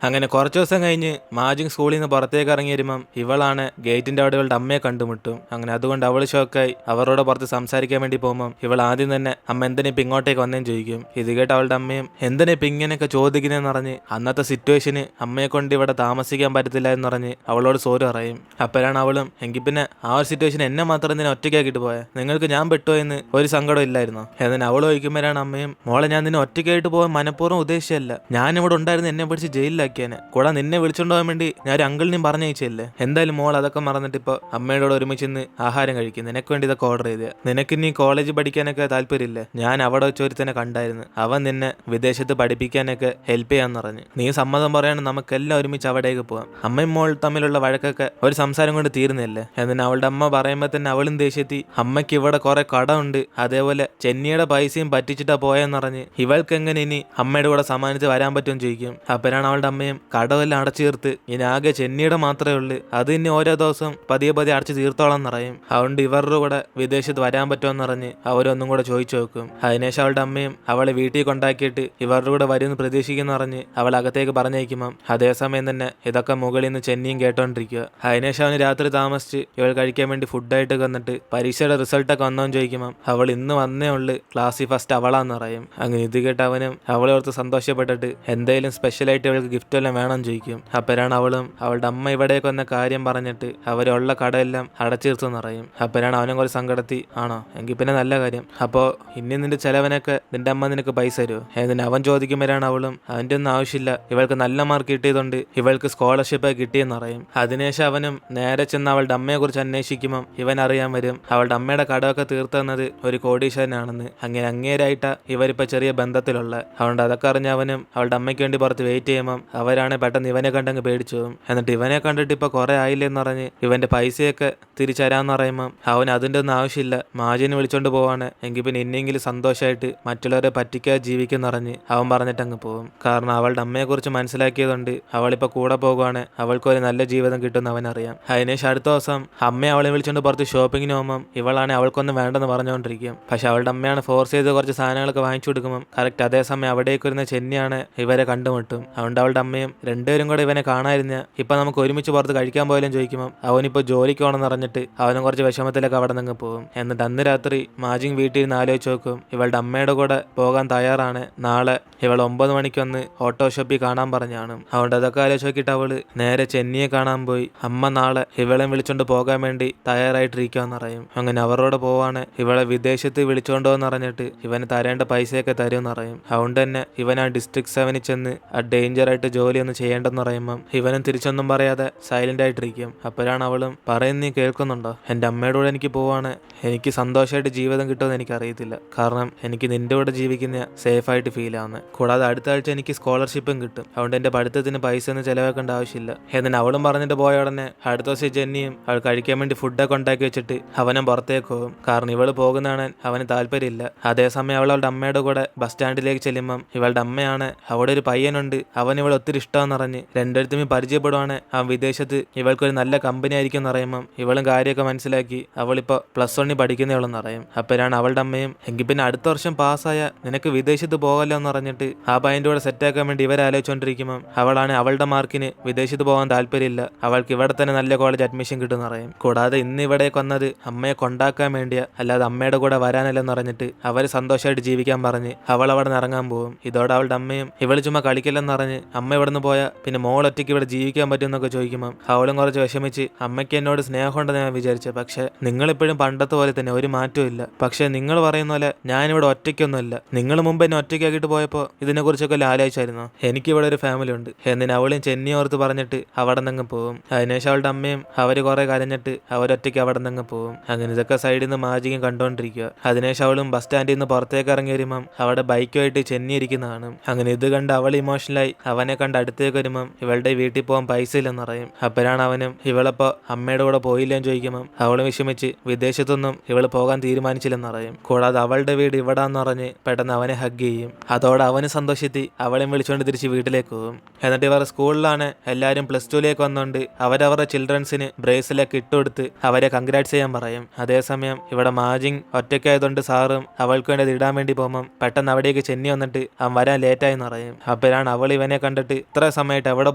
അങ്ങനെ കുറച്ചു ദിവസം കഴിഞ്ഞ് മാജിങ് സ്കൂളിൽ നിന്ന് പുറത്തേക്ക് ഇറങ്ങി വരുമ്പം ഇവളാണ് ഗേറ്റിന്റെ അവിടെ ഇവളുടെ അമ്മയെ കണ്ടുമുട്ടും. അങ്ങനെ അതുകൊണ്ട് അവൾ ഷോക്കായി അവരോട് പുറത്ത് സംസാരിക്കാൻ വേണ്ടി പോകുമ്പം ഇവൾ ആദ്യം തന്നെ അമ്മ എന്തിനാ ഇപ്പം ഇങ്ങോട്ടേക്ക് വന്നേന്ന് ചോദിക്കും. ഇത് കേട്ട് അവളുടെ അമ്മയും എന്തിനാ ഇപ്പം ഇങ്ങനെയൊക്കെ ചോദിക്കുന്നതെന്ന് പറഞ്ഞ് അന്നത്തെ സിറ്റുവേഷന് അമ്മയെ കൊണ്ട് ഇവിടെ താമസിക്കാൻ പറ്റത്തില്ല എന്ന് പറഞ്ഞ് അവളോട് സോറി പറയും. അപ്പോഴാണ് അവളും എങ്കിൽ പിന്നെ ആ ഒരു സിറ്റുവേഷൻ എന്നെ മാത്രം എന്തിനാ ഒറ്റയ്ക്കാക്കിട്ട് പോയാൽ നിങ്ങൾക്ക് ഞാൻ പെട്ടുപോയെന്ന് ഒരു സങ്കടം ഇല്ലായിരുന്നോ എന്നതിന് അവൾ ചോദിക്കുമ്പോഴാണ് അമ്മയും മോളെ ഞാൻ നിന്നെ ഒറ്റയ്ക്കായിട്ട് പോകാൻ മനഃപൂർവ്വം ഉദ്ദേശിച്ചല്ല, ഞാനിവിടെ ഉണ്ടായിരുന്നു എന്നെ പിടിച്ച് ജയിലിലാക്കിയാനെ കൂടെ നിന്നെ വിളിച്ചോണ്ട് പോകാൻ വേണ്ടി ഞാൻ ഒരു അങ്കിളിനെയും പറഞ്ഞയച്ചല്ലേ. എന്തായാലും മോൾ അതൊക്കെ മറന്നിട്ട് ഇപ്പോൾ അമ്മയോട് ഒരുമിച്ച് ഇന്ന് ആഹാരം കഴിക്കും. നിനക്ക് വേണ്ടി ഇതൊക്കെ ഓർഡർ ചെയ്തേ. നിനക്ക് ഇനി കോളേജ് പഠിക്കാനൊക്കെ താല്പര്യമില്ല. ഞാൻ അവിടെ വെച്ച് ഒരുത്തനെ കണ്ടായിരുന്നു, അവൻ നിന്നെ വിദേശത്ത് പഠിപ്പിക്കാനൊക്കെ ഹെൽപ്പ് ചെയ്യാന്ന് പറഞ്ഞ്. നീ സമ്മതം പറയാണ് നമുക്കെല്ലാം ഒരുമിച്ച് അവിടേക്ക് പോകാം. അമ്മയും മോൾ തമ്മിലുള്ള വഴക്കൊക്കെ ഒരു സംസാരം കൊണ്ട് തീർന്നില്ലേ എന്നിട്ട് അവളുടെ അമ്മ പറയുമ്പോൾ തന്നെ അവളും ദേഷ്യത്തി അമ്മയ്ക്ക് ഇവിടെ കുറെ കടമുണ്ട്, അതേപോലെ ചെന്നിയുടെ പൈസയും പറ്റിച്ചിട്ടാ പോയെന്ന് പറഞ്ഞ് ഇവൾക്ക് എങ്ങനെ ഇനി അമ്മയുടെ കൂടെ സമ്മാനിച്ച് വരാൻ പറ്റുമെന്ന് ചോദിക്കും. അപ്പോഴാണ് അവളുടെ അമ്മയും കടമെല്ലാം അടച്ചു തീർത്ത് ഇനി ആകെ ചെന്നിയുടെ മാത്രമേ ഉള്ളൂ, അത് ഇനി ഓരോ ദിവസം പതിയെ പതിയെ അടച്ചു തീർത്തോളം എന്നറിയും. അതുകൊണ്ട് ഇവരുടെ കൂടെ വിദേശത്ത് വരാൻ പറ്റുമെന്ന് പറഞ്ഞ് അവരൊന്നും കൂടെ ചോദിച്ചു നോക്കും. അതിനുശേഷം അവളുടെ അമ്മയും അവളെ വീട്ടിൽ കൊണ്ടാക്കിയിട്ട് ഇവരുടെ കൂടെ വരുമെന്ന് പ്രതീക്ഷിക്കുന്ന പറഞ്ഞ് അവൾ അകത്തേക്ക് പറഞ്ഞയക്കുമ്പം അതേസമയം തന്നെ ഇതൊക്കെ മുകളിൽ നിന്ന് ചെന്നിയും കേട്ടോണ്ടിരിക്കുക. അതിനുശേഷം അവന് രാത്രി താമസിച്ച് ഇവൾ കഴിക്കാൻ വേണ്ടി ഫുഡായിട്ട് വന്നിട്ട് പരീക്ഷയുടെ റിസൾട്ടൊക്കെ വന്നോന്ന് ചോദിക്കുമ്പം അവൾ ഇന്ന് വന്നേ ഉള്ളു, ക്ലാസ്സിൽ ഫസ്റ്റ് അവളാന്ന് പറയും. അങ്ങനെ ഇത് കേട്ട് അവനും അവളെ ഓർത്ത് സന്തോഷപ്പെട്ടിട്ട് എന്തെങ്കിലും സ്പെഷ്യലായിട്ട് അവൾക്ക് ഗിഫ്റ്റ് എല്ലാം വേണമെന്ന് ചോദിക്കും. അപ്പോഴാണ് അവളും അവളുടെ അമ്മ ഇവിടേക്ക് വന്ന കാര്യം പറഞ്ഞിട്ട് അവരുള്ള കടയെല്ലാം അടച്ചീർത്തെന്ന് പറയും. അപ്പോഴാണ് അവനും കുറച്ച് സങ്കടത്തി ആണോ എങ്കിൽ പിന്നെ നല്ല കാര്യം, അപ്പോൾ ഇനി നിന്റെ ചെലവനൊക്കെ നിന്റെ അമ്മ നിനക്ക് പൈസ തരുമോ എന്നിട്ട് അവൻ ചോദിക്കുമ്പോഴാണ് അവളും അവൻ്റെ ഒന്നും ആവശ്യമില്ല, ഇവൾക്ക് നല്ല മാർക്ക് കിട്ടിയതുകൊണ്ട് ഇവൾക്ക് സ്കോളർഷിപ്പ് കിട്ടിയെന്ന് പറയും. അതിനുശേഷം അവനും നേരെ ചെന്ന് അവളുടെ അമ്മയെ കുറിച്ച് അന്വേഷിക്കുമ്പം ഇവൻ അറിയാൻ വരും അവളുടെ അമ്മയുടെ കടമൊക്കെ തീർത്തുന്നത് ഒരു കോടീശ്വരനാണെന്ന്. അങ്ങനെ അങ്ങേരായിട്ടാ ഇവരിപ്പോൾ ചെറിയ ബന്ധത്തിലുള്ള. അതുകൊണ്ട് അതൊക്കെ അറിഞ്ഞ അവനും അവളുടെ അമ്മയ്ക്ക് വേണ്ടി പുറത്ത് വെയിറ്റ് ചെയ്യുമ്പം അവരാണ് പെട്ടെന്ന് ഇവനെ കണ്ടങ്ങ് പേടിച്ചു പോകും. എന്നിട്ട് ഇവനെ കണ്ടിട്ട് ഇപ്പോൾ കുറെ ആയില്ലെന്ന് പറഞ്ഞ് ഇവന്റെ പൈസയൊക്കെ തിരിച്ചരാന്ന് പറയുമ്പം അവൻ അതിൻ്റെ ഒന്നും ആവശ്യമില്ല, മാജിനെ വിളിച്ചോണ്ട് പോവാണ്, എങ്കിൽ പിന്നെ ഇന്നെങ്കിലും സന്തോഷമായിട്ട് മറ്റുള്ളവരെ പറ്റിക്കാതെ ജീവിക്കുന്ന പറഞ്ഞ് അവൻ പറഞ്ഞിട്ട് അങ്ങ് പോകും. കാരണം അവളുടെ അമ്മയെ കുറിച്ച് മനസ്സിലാക്കിയതുകൊണ്ട് അവളിപ്പോൾ കൂടെ പോകുവാണ്, അവൾക്കൊരു നല്ല ജീവിതം കിട്ടുമെന്ന് അവനറിയാം. അതിനുശേഷം അടുത്ത ദിവസം അമ്മയെ അവളെ വിളിച്ചോണ്ട് പുറത്ത് ഷോപ്പിങ്ങിന് പോകുമ്പം ഇവളാണ് അവൾക്കൊന്നും വേണ്ടെന്ന് പറഞ്ഞുകൊണ്ടിരിക്കും. പക്ഷെ അവളുടെ അമ്മയാണ് ഫോഴ്സ് ചെയ്ത് കുറച്ച് സാധനങ്ങളൊക്കെ വാങ്ങിച്ചു കൊടുക്കുമ്പം കറക്റ്റ് അതേസമയം അവിടേക്ക് വരുന്ന ചെന്നിയാണ് ഇവരെ കണ്ടുമുട്ടും. അതുകൊണ്ട് അവളുടെ അമ്മയും രണ്ടുപേരും കൂടെ ഇവനെ കാണാതിരുന്ന ഇപ്പൊ നമുക്ക് ഒരുമിച്ച് പുറത്ത് കഴിക്കാൻ പോയാലും ചോദിക്കുമ്പോൾ അവനിപ്പോൾ ജോലിക്ക് പോകണമെന്ന് പറഞ്ഞിട്ട് അവനും കുറച്ച് വിഷമത്തിലൊക്കെ അവിടെ നിന്ന് പോകും. എന്നിട്ട് അന്ന് രാത്രി മാജിങ് വീട്ടിൽ നിന്ന് ആലോചിച്ച് നോക്കും ഇവളുടെ അമ്മയുടെ കൂടെ പോകാൻ തയ്യാറാണ്, നാളെ ഇവൾ 9 മണിക്ക് വന്ന് ഓട്ടോ ഷോപ്പിൽ കാണാൻ പറഞ്ഞാണ്. അതുകൊണ്ട് അതൊക്കെ ആലോചിച്ച് നോക്കിയിട്ട് അവള് നേരെ ചെന്നിയെ കാണാൻ പോയി അമ്മ നാളെ ഇവളെ വിളിച്ചോണ്ട് പോകാൻ വേണ്ടി തയ്യാറായിട്ടിരിക്കാന്ന് പറയും. അങ്ങനെ അവരോട് പോവാണ് ഇവളെ വിദേശത്ത് വിളിച്ചോണ്ടോന്ന് പറഞ്ഞിട്ട് ഇവന് തരേണ്ട പൈസയൊക്കെ തരുമെന്ന് പറയും. അതുകൊണ്ട് തന്നെ ഇവൻ ആ ഡിസ്ട്രിക്ട് 7 ചെന്ന് ആ ഡേഞ്ചറായിട്ട് ജോലിയൊന്നും ചെയ്യേണ്ടെന്ന് പറയുമ്പം ഇവനും തിരിച്ചൊന്നും പറയാതെ സൈലന്റ് ആയിട്ടിരിക്കും. അപ്പോഴാണ് അവളും പറയും നീ കേൾക്കുന്നുണ്ടോ, എൻ്റെ അമ്മയുടെ കൂടെ എനിക്ക് പോവാണ്, എനിക്ക് സന്തോഷമായിട്ട് ജീവിതം കിട്ടുമെന്ന് എനിക്ക് അറിയത്തില്ല, കാരണം എനിക്ക് നിന്റെ കൂടെ ജീവിക്കുന്ന സേഫായിട്ട് ഫീൽ ആവുന്നത്, കൂടാതെ അടുത്ത ആഴ്ച എനിക്ക് സ്കോളർഷിപ്പും കിട്ടും, അതുകൊണ്ട് എൻ്റെ പഠിത്തത്തിന് പൈസ ഒന്നും ചിലവാക്കേണ്ട ആവശ്യമില്ല എന്നിട്ട് അവളും പറഞ്ഞിട്ട് പോയ ഉടനെ അടുത്ത ദിവസം ജെന്നിയും അവൾ കഴിക്കാൻ വേണ്ടി ഫുഡൊക്കെ ഉണ്ടാക്കി വെച്ചിട്ട് അവനും പുറത്തേക്ക് പോകും. കാരണം ഇവള് പോകുന്നതാണ് അവന് താല്പര്യമില്ല. അതേസമയം അവളുടെ അമ്മയുടെ കൂടെ ബസ് സ്റ്റാൻഡിലേക്ക് ചെല്ലുമ്പം ഇവളുടെ അമ്മയാണ് അവിടെ ഒരു പയ്യനുണ്ട്, അവൻ ഇവൾ ഒത്തിരി ഇഷ്ടമെന്ന് പറഞ്ഞ് രണ്ടിടത്തും പരിചയപ്പെടുവാണ്. അവൻ വിദേശത്ത് ഇവൾക്കൊരു നല്ല കമ്പനി ആയിരിക്കും എന്ന് പറയുമ്പം ഇവളും കാര്യമൊക്കെ മനസ്സിലാക്കി അവളിപ്പോൾ +1 പഠിക്കുന്നവളെന്ന് പറയും. അപ്പോഴാണ് അവളുടെ അമ്മയും എങ്കിൽ പിന്നെ അടുത്ത വർഷം പാസ്സായ നിനക്ക് വിദേശത്ത് പോകല്ലോ എന്ന് പറഞ്ഞിട്ട് ആ പയ്യൻ്റെ കൂടെ സെറ്റാക്കാൻ വേണ്ടി ഇവരാലോചിച്ചുകൊണ്ടിരിക്കുമ്പം അവളാണ് അവളുടെ മാർക്കിന് വിദേശത്ത് പോകാൻ താല്പര്യമില്ല, അവൾക്ക് ഇവിടെ തന്നെ നല്ല കോളേജ് അഡ്മിഷൻ കിട്ടുമെന്ന് പറയും. കൂടാതെ ഇന്ന് ഇവിടേക്ക് വന്നത് അമ്മയെ കൊണ്ടാക്കാൻ വേണ്ടിയാ, അല്ലാതെ അമ്മയുടെ കൂടെ വരാനല്ലെന്ന് പറഞ്ഞിട്ട് അവർ സന്തോഷമായിട്ട് ജീവിക്കാൻ പറഞ്ഞ് അവൾ അവിടെ നിന്ന് ഇറങ്ങാൻ പോകും. ഇതോടെ അവളുടെ അമ്മയും ഇവൾ ചുമ്മാ കളിക്കില്ലെന്ന് പറഞ്ഞ് അമ്മ ഇവിടെ നിന്ന് പോയാൽ പിന്നെ മോൾ ഒറ്റയ്ക്ക് ഇവിടെ ജീവിക്കാൻ പറ്റുമെന്നൊക്കെ ചോദിക്കുമ്പോൾ അവളും കുറച്ച് വിഷമിച്ച് അമ്മയ്ക്ക് എന്നോട് സ്നേഹമുണ്ടെന്ന് ഞാൻ വിചാരിച്ചത്, പക്ഷെ നിങ്ങളിപ്പോഴും പണ്ടത്തെ പോലെ തന്നെ ഒരു മാറ്റവും ഇല്ല, പക്ഷെ നിങ്ങൾ പറയുന്ന പോലെ ഞാനിവിടെ ഒറ്റയ്ക്കൊന്നുമില്ല, നിങ്ങൾ മുമ്പ് എന്നെ ഒറ്റയ്ക്കാക്കിയിട്ട് പോയപ്പോൾ ഇതിനെക്കുറിച്ചൊക്കെ ആലോചിച്ചായിരുന്നു, എനിക്കിവിടെ ഒരു ഫാമിലി ഉണ്ട് എന്നിന് അവളും ചെന്നി ഓർത്ത് പറഞ്ഞിട്ട് അവിടെ നിന്ന് പോകും. അതിനുശേഷം അവളുടെ അമ്മയും അവർ കുറെ കരഞ്ഞിട്ട് അവരൊറ്റയ്ക്ക് അവിടെ നിന്ന് പോകും. അങ്ങനെ ഇതൊക്കെ സൈഡിൽ നിന്ന് മാജിക്കും കണ്ടുകൊണ്ടിരിക്കുക. അതിനുശേഷം അവളും ബസ് സ്റ്റാൻഡിൽ നിന്ന് പുറത്തേക്ക് ഇറങ്ങി വരുമ്പം അവിടെ ബൈക്കുമായിട്ട് ചെന്നി ഇരിക്കുന്നതാണ്. അങ്ങനെ ഇത് കണ്ട് അവൾ ഇമോഷണലായി അവനെ കണ്ട് അടുത്തേക്ക് വരുമ്പം ഇവളുടെ വീട്ടിൽ പോകാൻ പൈസ ഇല്ലെന്ന് പറയും. അപ്പോഴാണ് അവനും ഇവളപ്പോൾ അമ്മയുടെ കൂടെ പോയില്ലെന്ന് ചോദിക്കുമ്പം അവളും വിഷമിച്ച് വിദേശത്തൊന്നും ഇവൾ പോകാൻ തീരുമാനിച്ചില്ലെന്ന് പറയും. കൂടാതെ അവളുടെ വീട് ഇവിടാന്ന് പറഞ്ഞ് പെട്ടെന്ന് അവനെ ഹഗ് ചെയ്യും. അതോടെ അവന് സന്തോഷത്തി അവളെയും വിളിച്ചുകൊണ്ട് തിരിച്ച് വീട്ടിലേക്ക് പോകും. എന്നിട്ട് ഇവർ സ്കൂളിലാണ് എല്ലാവരും +2ലേക്ക് വന്നുകൊണ്ട് അവരവരുടെ ചിൽഡ്രൻസിന് ബ്രേസിലൊക്കെ ഇട്ടുകൊടുത്ത് അവരെ കൺഗ്രാറ്റ്സ് ചെയ്യാൻ പറയും. അതേസമയം ഇവിടെ മാജിങ് ഒറ്റയ്ക്കായതുകൊണ്ട് സാറും അവൾക്ക് വേണ്ടി ഇടാൻ വേണ്ടി പോകുമ്പം പെട്ടെന്ന് അവിടേക്ക് ചെന്നി വന്നിട്ട് അവൻ വരാൻ ലേറ്റായെന്ന് പറയും. അപ്പോഴാണ് അവൾ ഇവനെ കണ്ടിട്ട് പറഞ്ഞിട്ട് ഇത്ര സമയമായിട്ട് എവിടെ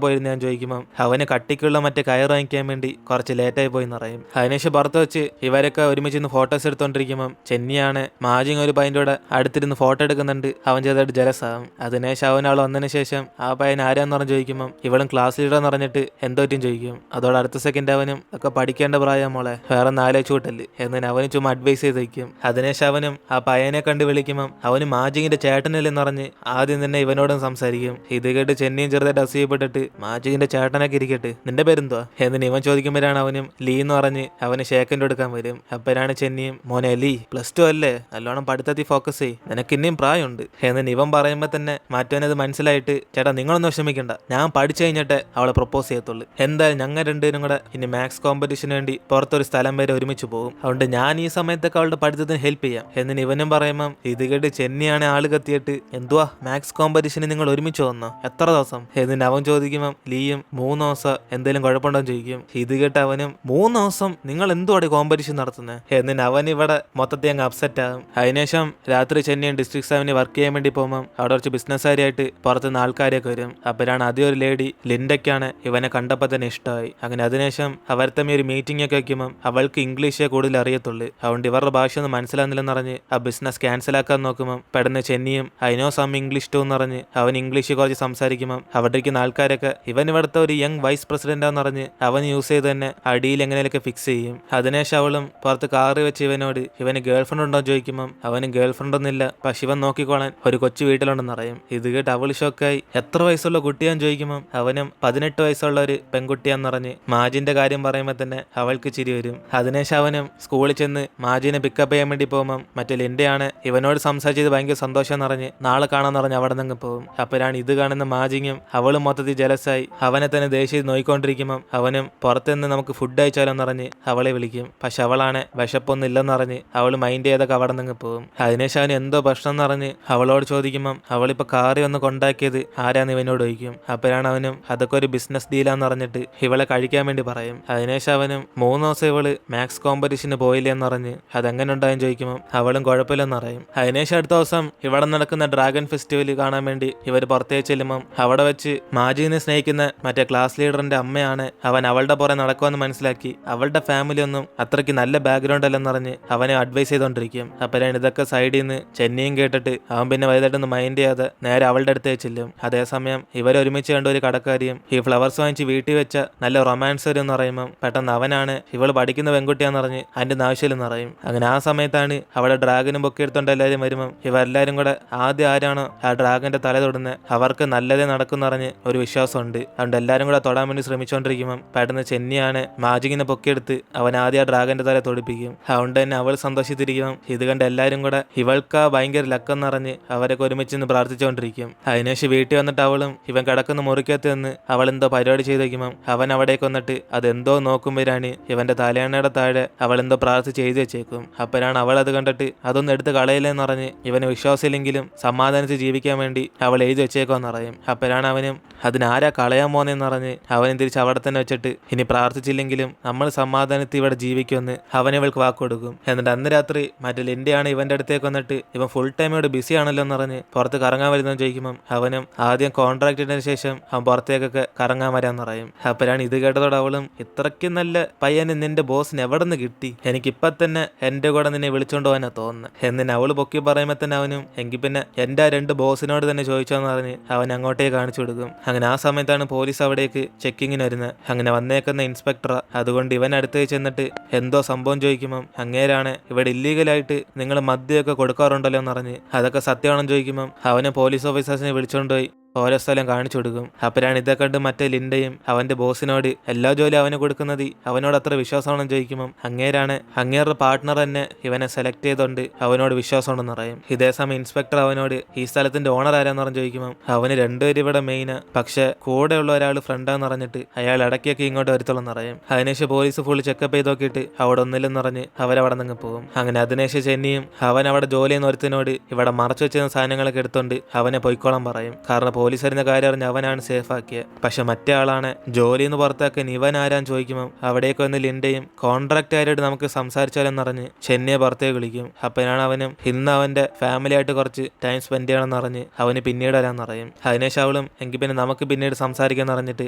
പോയിരുന്നു ഞാൻ ചോദിക്കുമ്പോൾ അവന് കട്ടിക്കുള്ള മറ്റേ കയർ വാങ്ങിക്കാൻ വേണ്ടി കുറച്ച് ലേറ്റായി പോയി എന്ന് പറയും. അതിനുശേഷം പുറത്ത് വെച്ച് ഇവരൊക്കെ ഒരുമിച്ച് ഇന്ന് ഫോട്ടോസ് എടുത്തോണ്ടിരിക്കുമ്പോൾ ചെന്നിയാണ് മാജിങ് ഒരു പയ്യൻ്റെ അടുത്തിരുന്ന് ഫോട്ടോ എടുക്കുന്നുണ്ട്. അവൻ ചെറുതായിട്ട് ജലസാകും. അതിനുശേഷം അവൻ അവൾ വന്നതിന് ശേഷം ആ പയ്യൻ ആരാന്ന് പറഞ്ഞ് ചോദിക്കുമ്പോൾ ഇവളും ക്ലാസ് ലീഡർ എന്ന് പറഞ്ഞിട്ട് എന്തോറ്റും ചോദിക്കും. അതോടെ അടുത്ത സെക്കൻഡ് അവനും ഒക്കെ പഠിക്കേണ്ട പ്രായം മോളെ വേറെ നാലോചൂട്ടല്ലേ എന്നതിന് അവന് ചുമ്മാ അഡ്വൈസ് ചെയ്ത് വയ്ക്കും. അതിനുശേഷം അവനും ആ പയ്യനെ കണ്ട് വിളിക്കുമ്പോൾ അവന് മാജിങ്ങിന്റെ ചേട്ടനല്ലെന്ന് പറഞ്ഞ് ആദ്യം തന്നെ ഇവനോടും സംസാരിക്കും. ഇത് കേട്ട് ചെന്നിയും ചെറുതായിട്ട് അസൂയപ്പെട്ടിട്ട് മാജിങ്ങിന്റെ ചേട്ടനൊക്കെ ഇരിക്കട്ടെ നിന്റെ പേരെന്തുവാ എന്നിന് ഇവൻ ചോദിക്കുമ്പോഴാണ് അവനും ലീ എന്ന് പറഞ്ഞ് അവന് ഷേക്കൻഡ് എടുക്കാൻ വരും. അപ്പോഴാണ് ചെന്നിയും മോനെ ലീ +2 അല്ലേ നല്ലോണം പഠിത്തത്തിൽ ഫോക്കസ് ചെയ്യ് നിനക്ക് ഇനിയും പ്രായമുണ്ട് എന്നിന് ഇവൻ പറയുമ്പോൾ തന്നെ മറ്റവനത് മനസ്സിലായിട്ട് ചേട്ടാ നിങ്ങളൊന്നും വിഷമിക്കണ്ട ഞാൻ പഠിച്ചു കഴിഞ്ഞിട്ട് അവളെ പ്രപ്പോസ് ചെയ്യത്തുള്ളൂ. എന്തായാലും ഞങ്ങൾ രണ്ടുപേരും കൂടെ ഇനി മാത്സ് കോമ്പറ്റീഷന് വേണ്ടി പുറത്തൊരു സ്ഥലം വരെ ഒരുമിച്ച് പോകും. അതുകൊണ്ട് ഞാൻ ഈ സമയത്തൊക്കെ അവളുടെ പഠിത്തത്തിന് ഹെൽപ്പ് ചെയ്യാം എന്നിന് ഇവനും പറയുമ്പം ഇത് കേട്ട് ചെന്നിയാണ് ആള് കത്തിയിട്ട് എന്തുവാ മാത്സ് കോമ്പറ്റീഷന് നിങ്ങൾ ഒരുമിച്ച് വന്നോ എത്ര ദിവസം എന്നിന് അവൻ ചോദിക്കുമ്പം ലീയും 3 ദിവസം എന്തെങ്കിലും കുഴപ്പമുണ്ടോ ചോദിക്കും. ഇത് കേട്ട് അവനും 3 ദിവസം നിങ്ങൾ എന്തുവാടെ കോമ്പറ്റീഷൻ നടത്തുന്നത് എന്നിന് അവൻ ഇവിടെ മൊത്തത്തിൽ അങ്ങ് അപ്സെറ്റ് ആകും. അതിനുശേഷം രാത്രി ചെന്നൈ ഡിസ്ട്രിക്ട് സെവനിൽ വർക്ക് ചെയ്യാൻ വേണ്ടി പോകുമ്പോൾ അവിടെ കുറച്ച് ബിസിനസ്സുകാരായിട്ട് പുറത്തുനിന്ന് ആൾക്കാരൊക്കെ വരും. അപ്പോഴാണ് ആദ്യം ഒരു ലേഡി ലിൻഡയ്ക്കാണ് ഇവനെ കണ്ടപ്പോൾ തന്നെ ഇഷ്ടമായി. അങ്ങനെ അതിനുശേഷം അവർ തമ്മിൽ ഒരു മീറ്റിംഗ് ഒക്കെ വയ്ക്കുമ്പോൾ അവൾക്ക് ഇംഗ്ലീഷേ കൂടുതൽ അറിയത്തുള്ളൂ. അതുകൊണ്ട് ഇവരുടെ ഭാഷ ഒന്നും മനസ്സിലാകുന്നില്ലെന്ന് പറഞ്ഞ് ആ ബിസിനസ് ക്യാൻസൽ ആക്കാൻ നോക്കുമ്പോൾ പെടുന്ന ചെന്നിയും ഐനോ സം ഇംഗ്ലീഷ് ടു എന്ന് പറഞ്ഞ് അവൻ ഇംഗ്ലീഷ് കുറച്ച് സംസാരിക്കുമ്പോൾ അവിടെ ഇരിക്കുന്ന ആൾക്കാരൊക്കെ ഇവൻ ഇവിടുത്തെ ഒരു യങ് വൈസ് പ്രസിഡന്റാന്ന് പറഞ്ഞ് അവൻ യൂസ് ചെയ്ത് തന്നെ അടിയിൽ എങ്ങനെയൊക്കെ ഫിക്സ് ചെയ്യും. അതിനുശേഷം അവളും പുറത്ത് കാറ് വെച്ച് ഇവനോട് ഇവന് ഗേൾ ഫ്രണ്ട് ഉണ്ടോ ചോദിക്കുമ്പോൾ അവന് ഗേൾ ഫ്രണ്ട് ഒന്നുമില്ല പക്ഷെ ഇവൻ നോക്കിക്കോളാൻ ഒരു കൊച്ചു വീട്ടിലുണ്ടെന്ന് അറിയും. ഇത് കേട്ട് അവൾ ഷോക്കായി എത്ര വയസ്സുള്ള കുട്ടിയാന്ന് ചോദിക്കുമ്പോൾ അവനും 18 വയസ്സുള്ള ഒരു പെൺകുട്ടിയാന്ന് പറഞ്ഞ് മാജിന്റെ കാര്യം പറയുമ്പോൾ തന്നെ അവൾക്ക് ചിരി വരും. അതിനുശേഷം അവനും സ്കൂളിൽ ചെന്ന് മാജിനെ പിക്കപ്പ് ചെയ്യാൻ വേണ്ടി പോകുമ്പോൾ മറ്റേ ലിൻഡയാണ് ഇവനോട് സംസാരിച്ചത് ഭയങ്കര സന്തോഷം എന്ന് പറഞ്ഞ് നാളെ കാണാന്ന് പറഞ്ഞ് അവിടെ നിന്ന് പോകും. അപ്പോഴാണ് ഇത് കാണുന്ന മാജിങ്ങും അവളും മൊത്തത്തിൽ ജലസായി അവനെ തന്നെ ദേഷ്യം നോയിക്കൊണ്ടിരിക്കുമ്പോൾ അവനും പുറത്തുനിന്ന് നമുക്ക് ഫുഡ് അയച്ചാലോന്ന് പറഞ്ഞ് അവളെ വിളിക്കും. പക്ഷെ അവളാണ് വിശപ്പൊന്നും ഇല്ലെന്ന് പറഞ്ഞ് അവൾ മൈൻഡ് ചെയ്തൊക്കെ അവിടെ നിന്ന് പോകും. അതിനുശേഷം അവന് എന്തോ ഭക്ഷണം എന്ന് പറഞ്ഞ് അവളോട് ചോദിക്കുമ്പം അവളിപ്പോൾ കാറി വന്ന് കൊണ്ടാക്കിയത് ആരാന്ന് ഇവനോട് ചോദിക്കും. അപ്പോഴാണ് അവനും അതൊക്കെ ഒരു ബിസിനസ് ഡീലാന്ന് പറഞ്ഞിട്ട് ഇവളെ കഴിക്കാൻ വേണ്ടി പറയും. അതിനുശേഷം അവനും 3 ദിവസം ഇവള് മാത്സ് കോമ്പറ്റീഷന് പോയില്ലെന്ന് പറഞ്ഞ് അതെങ്ങനെ ഉണ്ടായെന്ന് ചോദിക്കുമ്പോൾ അവളും കുഴപ്പമില്ലെന്ന് പറയും. അതിനുശേഷം അടുത്ത ദിവസം ഇവിടെ നടക്കുന്ന ഡ്രാഗൺ ഫെസ്റ്റിവൽ കാണാൻ വേണ്ടി ഇവർ പുറത്തേക്ക് ചെല്ലുമ്പം അവിടെ വെച്ച് മാജിനെ സ്നേഹിക്കുന്ന മറ്റേ ക്ലാസ് ലീഡറിന്റെ അമ്മയാണ് അവൻ അവളുടെ പുറകെ നടക്കുമെന്ന് മനസ്സിലാക്കി അവളുടെ ഫാമിലി ഒന്നും അത്രയ്ക്ക് നല്ല ബാക്ക്ഗ്രൗണ്ട് അല്ലെന്ന് പറഞ്ഞ് അവനെ അഡ്വൈസ് ചെയ്തോണ്ടിരിക്കും. അപ്പോഴാണ് ഇതൊക്കെ സൈഡിൽ നിന്ന് ചെന്നിയും കേട്ടിട്ട് അവൻ പിന്നെ വലുതായിട്ടൊന്നും മൈൻഡ് ചെയ്യാതെ നേരെ അവളുടെ അടുത്തേക്ക് ചെല്ലും. അതേസമയം ഇവരൊരുമിച്ച് കണ്ട ഒരു കടക്കാരിയും ഈ ഫ്ലവർസ് വാങ്ങിച്ച് വീട്ടിൽ വെച്ച നല്ല റൊമാൻസ് വരും എന്ന് പറയുമ്പോൾ പെട്ടെന്ന് അവനാണ് ഇവള് പഠിക്കുന്ന പെൺകുട്ടിയാന്ന് പറഞ്ഞ് അതിന്റെ ആവശ്യമില്ലെന്ന് പറയും. അങ്ങനെ ആ സമയത്താണ് അവിടെ ഡ്രാഗനും പൊക്കി എടുത്തോണ്ട് എല്ലാവരും വരുമ്പോൾ ഇവരെല്ലാരും കൂടെ ആദ്യം ആരാണോ ആ ഡ്രാഗന്റെ തല തൊടുന്നത് അവർക്ക് നല്ലതേ നടക്കും പറഞ്ഞ് ഒരു വിശ്വാസമുണ്ട്. അതുകൊണ്ട് എല്ലാരും കൂടെ തൊടാൻ വേണ്ടി ശ്രമിച്ചുകൊണ്ടിരിക്കുമ്പോൾ പെട്ടെന്ന് ചെന്നിയാണ് മാജിങ്ങിനെ പൊക്കിയെടുത്ത് അവൻ ആദ്യം ആ ഡ്രാഗന്റെ തല തൊടിപ്പിക്കും. അതുകൊണ്ട് തന്നെ അവൾ സന്തോഷിച്ചിരിക്കും. ഇത് കണ്ട് എല്ലാരും കൂടെ ഇവൾക്ക് ഭയങ്കര ലക്കെന്ന് പറഞ്ഞ് അവരൊക്കെ ഒരുമിച്ച് നിന്ന് പ്രാർത്ഥിച്ചുകൊണ്ടിരിക്കും. അതിനുശേഷം വീട്ടിൽ വന്നിട്ട് അവളും ഇവൻ കിടക്കുന്ന മുറിക്കകത്ത് നിന്ന് അവൾ എന്തോ പരിപാടി ചെയ്ത് വയ്ക്കുമ്പോൾ അവൻ അവിടേക്ക് വന്നിട്ട് അതെന്തോ നോക്കുമ്പോഴാണ് ഇവന്റെ തലയണയുടെ താഴെ അവൾ എന്തോ പ്രാർത്ഥിച്ച് എഴുതി വെച്ചേക്കും. അപ്പോഴാണ് അവൾ അത് കണ്ടിട്ട് അതൊന്നും എടുത്ത് കളയില്ലെന്ന് പറഞ്ഞ് ഇവന് വിശ്വാസമില്ലെങ്കിലും സമാധാനിച്ച് ജീവിക്കാൻ വേണ്ടി അവൾ എഴുതി വെച്ചേക്കുമെന്ന് പറയും. അപ്പോഴാണ് അവനും അതിനാരാ കളയാൻ പോന്നെന്ന് പറഞ്ഞ് അവനും തിരിച്ച് അവിടെ തന്നെ വെച്ചിട്ട് ഇനി പ്രാർത്ഥിച്ചില്ലെങ്കിലും നമ്മൾ സമാധാനത്തിൽ ഇവിടെ ജീവിക്കുമെന്ന് അവൻ ഇവൾക്ക് വാക്ക് കൊടുക്കും. എന്നിട്ട് അന്ന് രാത്രി മറ്റേ ലിൻഡയാണ് ഇവന്റെ അടുത്തേക്ക് വന്നിട്ട് ഇവൻ ഫുൾ ടൈം ഇവിടെ ബിസി ആണല്ലോ എന്ന് പറഞ്ഞ് പുറത്ത് കറങ്ങാൻ വരുന്നതെന്ന് ചോദിക്കുമ്പോൾ അവനും ആദ്യം കോൺട്രാക്ട് ഇട്ടതിന് ശേഷം അവൻ പുറത്തേക്കൊക്കെ കറങ്ങാൻ വരാന്ന് പറയും. അപ്പോഴാണ് ഇത് കേട്ടതോടെ അവളും ഇത്രയ്ക്കും നല്ല പയ്യന് നിന്റെ ബോസിന് എവിടെ നിന്ന് കിട്ടി എനിക്കിപ്പൊ തന്നെ എന്റെ കൂടെ നിന്നെ വിളിച്ചോണ്ട് പോകാനാ തോന്നുന്നത് എന്നിന് അവള് പൊക്കി പറയുമ്പോൾ തന്നെ അവനും എങ്കിൽ പിന്നെ എന്റെ 2 ബോസിനോട് തന്നെ ചോദിച്ചോന്ന് പറഞ്ഞ് അവൻ അങ്ങോട്ടേക്ക് കാണിച്ചു കൊടുക്കും. അങ്ങനെ ആ സമയത്താണ് പോലീസ് അവിടേക്ക് ചെക്കിങ്ങിന് വരുന്നത്. അങ്ങനെ വന്നേക്കുന്ന ഇൻസ്പെക്ടർ അതുകൊണ്ട് ഇവൻ അടുത്ത് ചെന്നിട്ട് എന്തോ സംഭവം ചോദിക്കുമ്പം അങ്ങേരാണ് ഇവിടെ ഇല്ലീഗലായിട്ട് നിങ്ങൾ മദ്യമൊക്കെ കൊടുക്കാറുണ്ടല്ലോ എന്ന് പറഞ്ഞ് അതൊക്കെ സത്യമാണെന്ന് ചോദിക്കുമ്പം അവനെ പോലീസ് ഓഫീസേഴ്സിനെ വിളിച്ചോണ്ടുപോയി ഓരോ സ്ഥലം കാണിച്ചു കൊടുക്കും. അപ്പോഴാണ് ഇതൊക്കെ കണ്ട് മറ്റേ ലിൻഡയും അവന്റെ ബോസിനോട് എല്ലാ ജോലി അവന് കൊടുക്കുന്നത് അവനോട് അത്ര വിശ്വാസമാണെന്ന് ചോദിക്കുമ്പോൾ അങ്ങേരുടെ പാർട്ട്ണർ തന്നെ ഇവനെ സെലക്ട് ചെയ്തോണ്ട് അവനോട് വിശ്വാസമുണ്ടെന്ന് പറയും. ഇതേസമയം ഇൻസ്പെക്ടർ അവനോട് ഈ സ്ഥലത്തിന്റെ ഓണർ ആരാന്ന് പറഞ്ഞു ചോദിക്കുമ്പോൾ അവന് 2 പേര് ഇവിടെ മെയിന് പക്ഷെ കൂടെയുള്ള ഒരാൾ ഫ്രണ്ടാന്ന് പറഞ്ഞിട്ട് അയാൾ ഇടയ്ക്കൊക്കെ ഇങ്ങോട്ട് വരുത്തുള്ളെന്ന് പറയും. അതിനുശേഷം പോലീസ് ഫുൾ ചെക്കപ്പ് ചെയ്ത് നോക്കിയിട്ട് അവിടെ ഒന്നില്ലെന്ന് പറഞ്ഞ് അവരവിടെ നിന്ന് പോകും. അങ്ങനെ അതിനുശേഷം ചെന്നിയും അവൻ അവിടെ ജോലി ചെയ്യുന്ന ഒരുത്തിനോട് ഇവിടെ മറച്ചു വെച്ചിരുന്ന സാധനങ്ങളൊക്കെ എടുത്തോണ്ട് അവനെ പൊയ്ക്കോളാൻ പറയും. കാരണം പോലീസ് അറിഞ്ഞ കാര്യം അറിഞ്ഞ് അവനാണ് സേഫ് ആക്കിയത്. പക്ഷെ മറ്റേ ആളാണ് ജോലി എന്ന് പുറത്താക്കാൻ ഇവൻ ആരാൻ ചോദിക്കുമ്പോൾ അവിടേക്ക് വന്ന് ലിൻഡയും കോൺട്രാക്ട് ആയിട്ട് നമുക്ക് സംസാരിച്ചാലെന്നറിഞ്ഞ് ചെന്നൈയെ പുറത്തേക്ക് വിളിക്കും. അപ്പനാണ് അവനും ഇന്ന് അവന്റെ ഫാമിലി ആയിട്ട് കുറച്ച് ടൈം സ്പെൻഡ് ചെയ്യണമെന്ന് അറിഞ്ഞ് അവന് പിന്നീട് വരാമെന്ന് പറയും. അതിനുശേഷം അവളും എങ്കിൽ പിന്നെ നമുക്ക് പിന്നീട് സംസാരിക്കാന്ന് പറഞ്ഞിട്ട്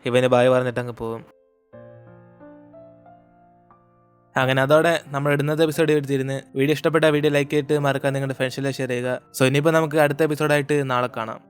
ഇവന് ബായ് പറഞ്ഞിട്ട് അങ്ങ് പോകും. അങ്ങനെ അതോടെ നമ്മൾ ഇടുന്നത് എപ്പിസോഡ് എടുത്തിരുന്ന് വീഡിയോ ഇഷ്ടപ്പെട്ട വീഡിയോ ലൈക്ക് ചെയ്തിട്ട് മറക്കാൻ നിങ്ങളുടെ ഫ്രണ്ട്സിലെ ഷെയർ ചെയ്യുക. സോ ഇനിയിപ്പോൾ നമുക്ക് അടുത്ത എപ്പിസോഡായിട്ട് നാളെ കാണാം.